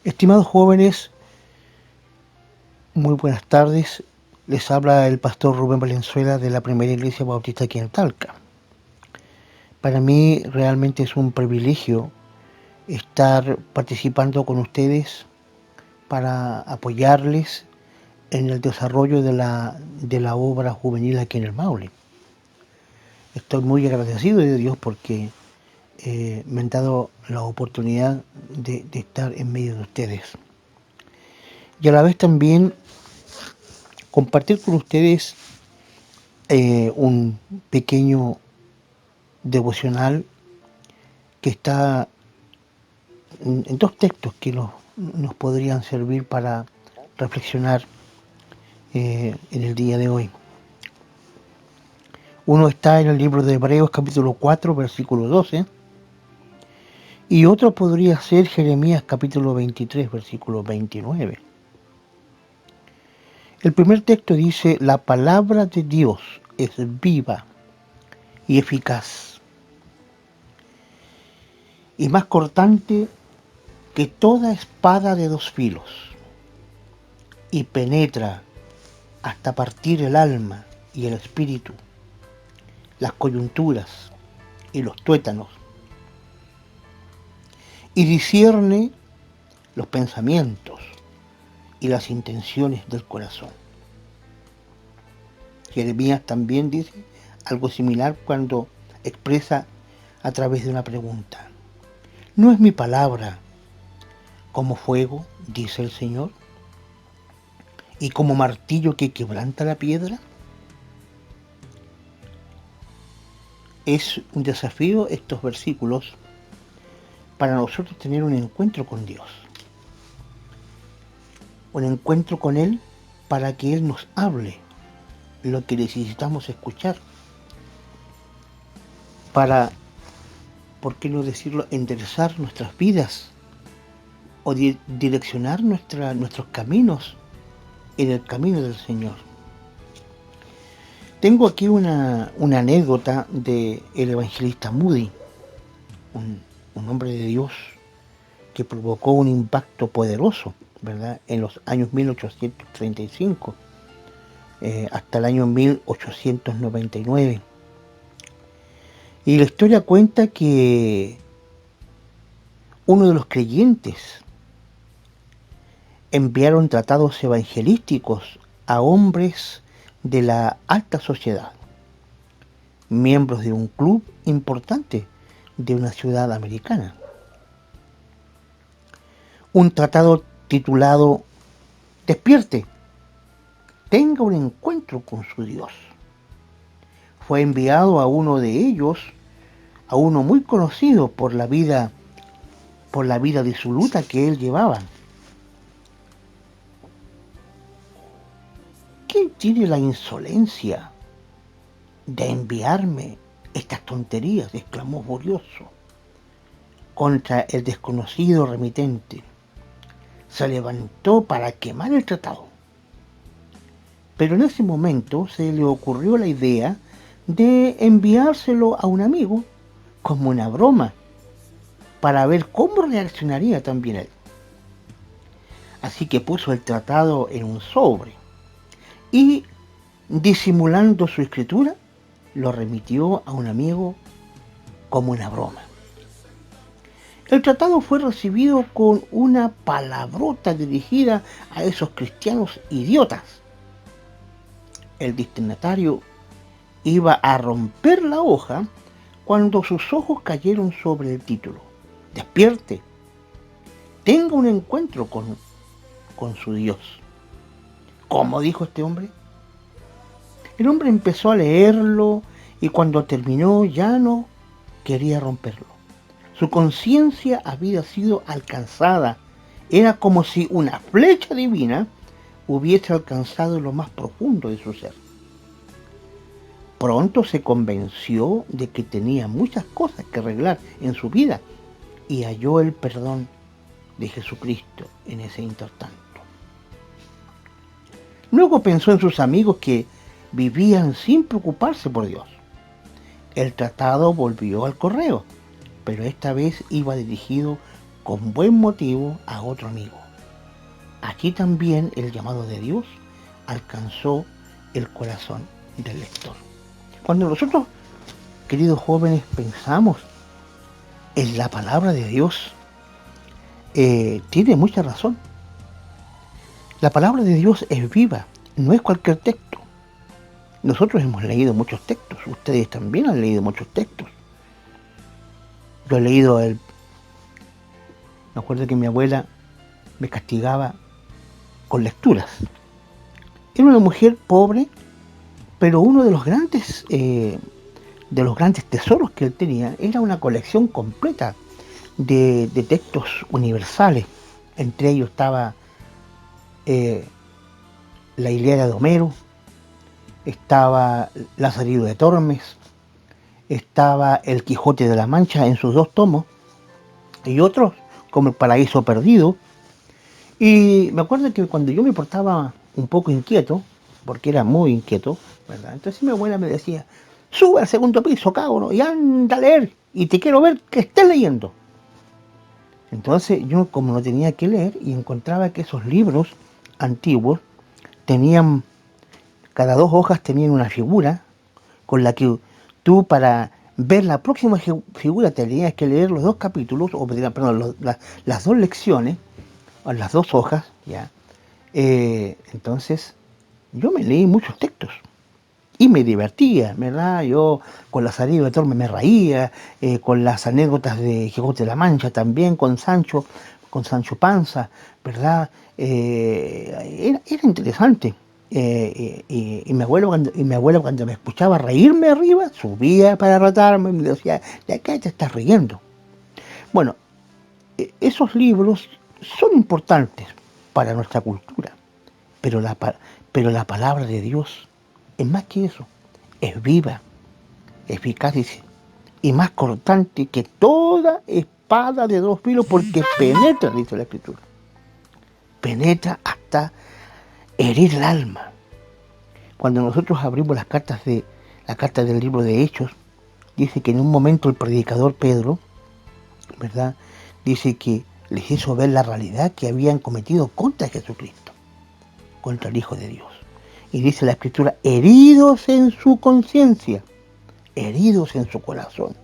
Estimados jóvenes, muy buenas tardes. Les habla el pastor Rubén Valenzuela de la Primera Iglesia Bautista aquí en Talca. Para mí realmente es un privilegio estar participando con ustedes para apoyarles en el desarrollo de la obra juvenil aquí en el Maule. Estoy muy agradecido de Dios porque me han dado la oportunidad de estar en medio de ustedes. Y a la vez también compartir con ustedes un pequeño devocional que está en dos textos que nos podrían servir para reflexionar en el día de hoy. Uno está en el libro de Hebreos capítulo 4 versículo 12 y otro podría ser Jeremías capítulo 23 versículo 29. El primer texto dice: la palabra de Dios es viva y eficaz y más cortante que toda espada de dos filos, y penetra hasta partir el alma y el espíritu, las coyunturas y los tuétanos, y discierne los pensamientos y las intenciones del corazón. Jeremías también dice algo similar cuando expresa a través de una pregunta: ¿no es mi palabra como fuego, dice el Señor, y como martillo que quebranta la piedra? Es un desafío estos versículos para nosotros tener un encuentro con Dios, un encuentro con Él para que Él nos hable lo que necesitamos escuchar, para, ¿por qué no decirlo?, enderezar nuestras vidas o direccionar nuestros caminos en el camino del Señor. Tengo aquí una anécdota del evangelista Moody, un hombre de Dios que provocó un impacto poderoso, ¿verdad?, en los años 1835 hasta el año 1899. Y la historia cuenta que uno de los creyentes enviaron tratados evangelísticos a hombres de la alta sociedad, miembros de un club importante de una ciudad americana. Un tratado titulado Despierte, tenga un encuentro con su Dios. Fue enviado a uno de ellos, a uno muy conocido por la vida disoluta que él llevaba. ¿Quién tiene la insolencia de enviarme estas tonterías?, exclamó furioso contra el desconocido remitente. Se levantó para quemar el tratado. Pero en ese momento se le ocurrió la idea de enviárselo a un amigo como una broma, para ver cómo reaccionaría también él. Así que puso el tratado en un sobre y, disimulando su escritura, lo remitió a un amigo como una broma. El tratado fue recibido con una palabrota dirigida a esos cristianos idiotas. El destinatario iba a romper la hoja cuando sus ojos cayeron sobre el título: Despierte, tenga un encuentro con su Dios. ¿Cómo?, dijo este hombre. El hombre empezó a leerlo y cuando terminó ya no quería romperlo. Su conciencia había sido alcanzada. Era como si una flecha divina hubiese alcanzado lo más profundo de su ser. Pronto se convenció de que tenía muchas cosas que arreglar en su vida y halló el perdón de Jesucristo en ese intertanto. Luego pensó en sus amigos que vivían sin preocuparse por Dios. El tratado volvió al correo, pero esta vez iba dirigido con buen motivo a otro amigo. Aquí también el llamado de Dios alcanzó el corazón del lector. Cuando nosotros, queridos jóvenes, pensamos en la palabra de Dios, tiene mucha razón. La palabra de Dios es viva, no es cualquier texto. Nosotros hemos leído muchos textos, ustedes también han leído muchos textos. Yo he leído me acuerdo que mi abuela me castigaba con lecturas. Era una mujer pobre, pero uno de los grandes tesoros que él tenía era una colección completa de textos universales. Entre ellos estaba la Ilíada de Homero, estaba Lazarillo de Tormes, estaba El Quijote de la Mancha en sus 2 tomos, y otros como El Paraíso Perdido. Y me acuerdo que cuando yo me portaba un poco inquieto, porque era muy inquieto, ¿verdad? Entonces mi abuela me decía, sube al 2.º piso, cabrón, y anda a leer, y te quiero ver que estés leyendo. Entonces yo, como no tenía que leer, y encontraba que esos libros antiguos tenían, cada 2 hojas tenían una figura con la que tú, para ver la próxima figura, tenías que leer los 2 capítulos, o perdón, las 2 lecciones, o las 2 hojas, ya. Entonces yo me leí muchos textos y me divertía, ¿verdad? Yo con Lazarillo de Tormes me reía, con las anécdotas de Quijote de la Mancha también, con Sancho Panza, ¿verdad? Era interesante. Y mi abuelo cuando me escuchaba reírme arriba, subía para retarme y me decía, ¿de qué te estás riendo? Bueno, esos libros son importantes para nuestra cultura, pero la palabra de Dios es más que eso, es viva, eficaz, dice, y más cortante que toda espada de 2 filos, porque penetra, dice la Escritura, penetra hasta herir el alma. Cuando nosotros abrimos la carta del libro de Hechos, dice que en un momento el predicador Pedro, ¿verdad?, dice que les hizo ver la realidad que habían cometido contra Jesucristo, contra el Hijo de Dios. Y dice la Escritura, heridos en su conciencia, heridos en su corazón.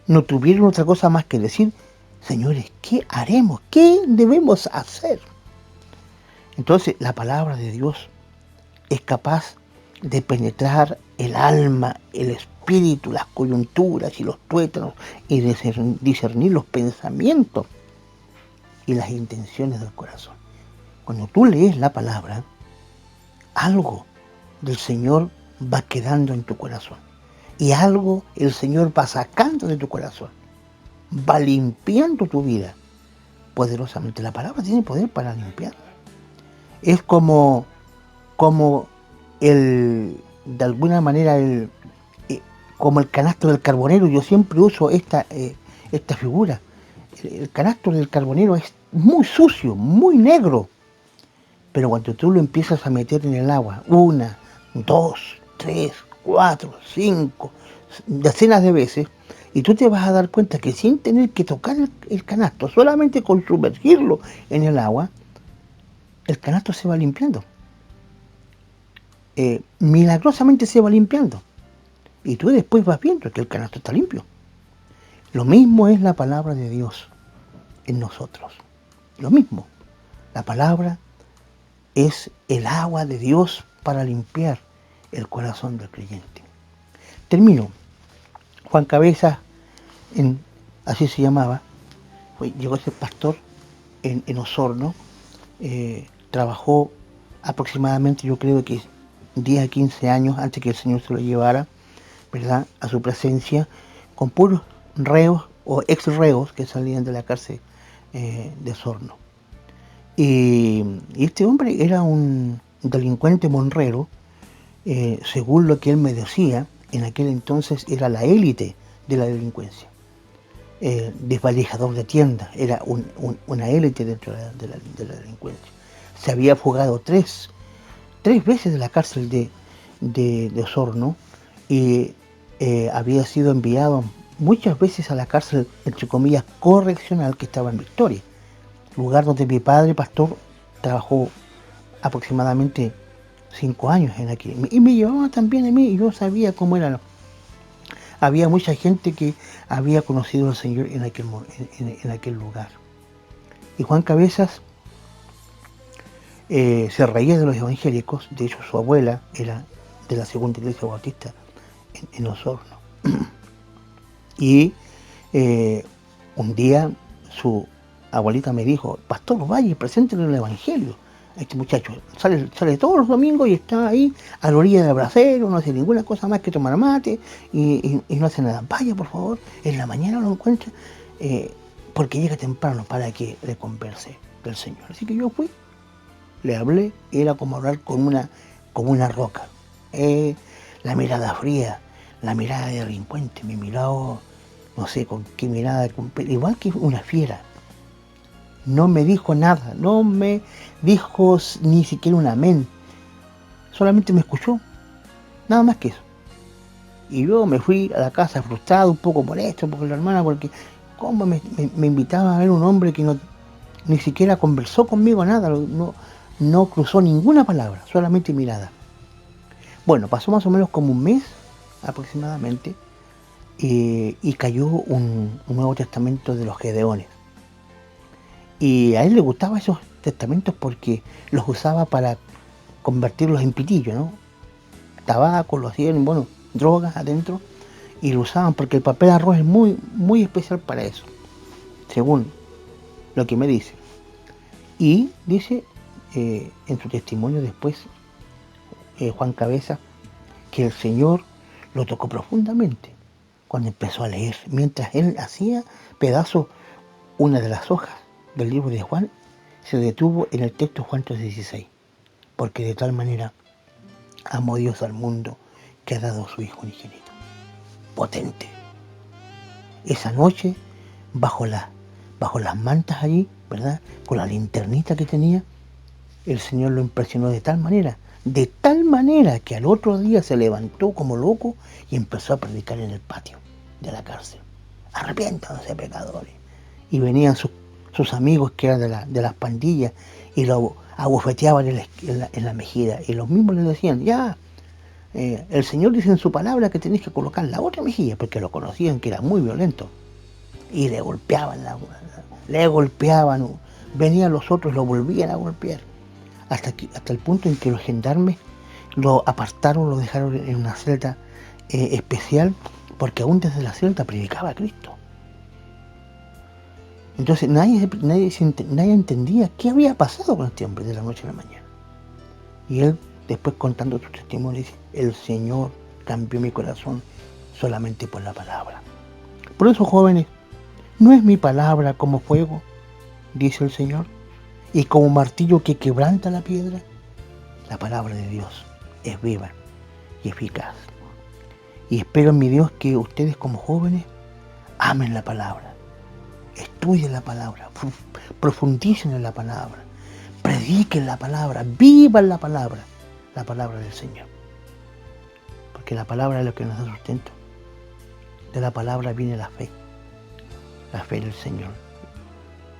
No tuvieron otra cosa más que decir, señores, ¿qué haremos? ¿Qué debemos hacer? Entonces la palabra de Dios es capaz de penetrar el alma, el espíritu, las coyunturas y los tuétanos, y de discernir los pensamientos y las intenciones del corazón. Cuando tú lees la palabra, algo del Señor va quedando en tu corazón, y algo el Señor va sacando de tu corazón, va limpiando tu vida poderosamente. La palabra tiene poder para limpiar. Es como de alguna manera como el canasto del carbonero. Yo siempre uso esta figura. El canasto del carbonero es muy sucio, muy negro, pero cuando tú lo empiezas a meter en el agua 1, 2, 3, 4, 5, decenas de veces, y tú te vas a dar cuenta que sin tener que tocar el canasto, solamente con sumergirlo en el agua, el canasto se va limpiando. Milagrosamente se va limpiando, y tú después vas viendo que el canasto está limpio. Lo mismo es la palabra de Dios en nosotros. Lo mismo. La palabra es el agua de Dios para limpiar el corazón del creyente. Termino. Juan Cabezas, así se llamaba, llegó a ser pastor en Osorno, trabajó aproximadamente, yo creo que 10 a 15 años antes que el Señor se lo llevara, ¿verdad?, a su presencia, con puros reos o ex reos que salían de la cárcel de Osorno. Y este hombre era un delincuente monrero, según lo que él me decía. En aquel entonces era la élite de la delincuencia. Desvalijador de tiendas, era una élite dentro de la delincuencia. Se había fugado tres veces de la cárcel de Osorno, y había sido enviado muchas veces a la cárcel, entre comillas, correccional que estaba en Victoria, lugar donde mi padre, pastor, trabajó aproximadamente 5 años en aquí. Y me llevaba también a mí, y yo sabía cómo era. Había mucha gente que había conocido al Señor en aquel lugar. Y Juan Cabezas se reía de los evangélicos. De hecho, su abuela era de la Segunda Iglesia Bautista en Osorno. Y un día su abuelita me dijo: Pastor, vaya y preséntele el evangelio a este muchacho. Sale todos los domingos y está ahí a la orilla del brasero, no hace ninguna cosa más que tomar mate y no hace nada. Vaya, por favor, en la mañana lo encuentra, porque llega temprano para que le converse del Señor. Así que yo fui, le hablé, era como hablar con una roca. La mirada fría, la mirada de delincuente, me miró, no sé con qué mirada, igual que una fiera. No me dijo nada, no me dijo ni siquiera un amén, solamente me escuchó, nada más que eso. Y yo me fui a la casa frustrado, un poco molesto por la hermana, porque cómo me invitaba a ver un hombre que ni siquiera conversó conmigo, nada, no cruzó ninguna palabra, solamente mirada. Bueno, pasó más o menos como un mes aproximadamente, y cayó un Nuevo Testamento de los Gedeones. Y a él le gustaban esos testamentos porque los usaba para convertirlos en pitillo, ¿no? Tabaco, lo hacían, bueno, drogas adentro, y lo usaban porque el papel arroz es muy, muy especial para eso, según lo que me dice. Y dice en su testimonio después, Juan Cabeza, que el Señor lo tocó profundamente cuando empezó a leer, mientras él hacía pedazos, una de las hojas del libro de Juan se detuvo en el texto Juan 3:16, porque de tal manera amó Dios al mundo que ha dado a su Hijo unigénito. Potente. Esa noche, bajo las mantas allí, ¿verdad? Con la linternita que tenía, el Señor lo impresionó de tal manera que al otro día se levantó como loco y empezó a predicar en el patio de la cárcel. Arrepiéntanse, pecadores. Y venían sus amigos que eran de las pandillas y lo abofeteaban en la mejilla. Y los mismos le decían: ya, el Señor dice en su palabra que tenéis que colocar la otra mejilla, porque lo conocían que era muy violento. Y le golpeaban, venían los otros, lo volvían a golpear. Hasta el punto en que los gendarmes lo apartaron, lo dejaron en una celda especial, porque aún desde la celda predicaba a Cristo. Entonces nadie entendía qué había pasado con este hombre de la noche a la mañana. Y él, después contando su testimonio, dice: el Señor cambió mi corazón solamente por la palabra. Por eso, jóvenes, ¿no es mi palabra como fuego, dice el Señor, y como martillo que quebranta la piedra? La palabra de Dios es viva y eficaz. Y espero en mi Dios que ustedes como jóvenes amen la palabra, estudien la palabra, profundicen en la palabra, prediquen la palabra, vivan la palabra del Señor. Porque la palabra es lo que nos da sustento. De la palabra viene la fe del Señor,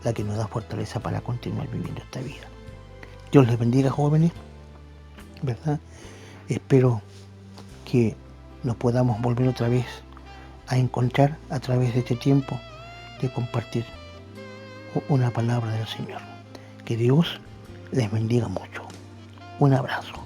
la que nos da fortaleza para continuar viviendo esta vida. Dios les bendiga, jóvenes, ¿verdad? Espero que nos podamos volver otra vez a encontrar a través de este tiempo de compartir una palabra del Señor. Que Dios les bendiga mucho. Un abrazo.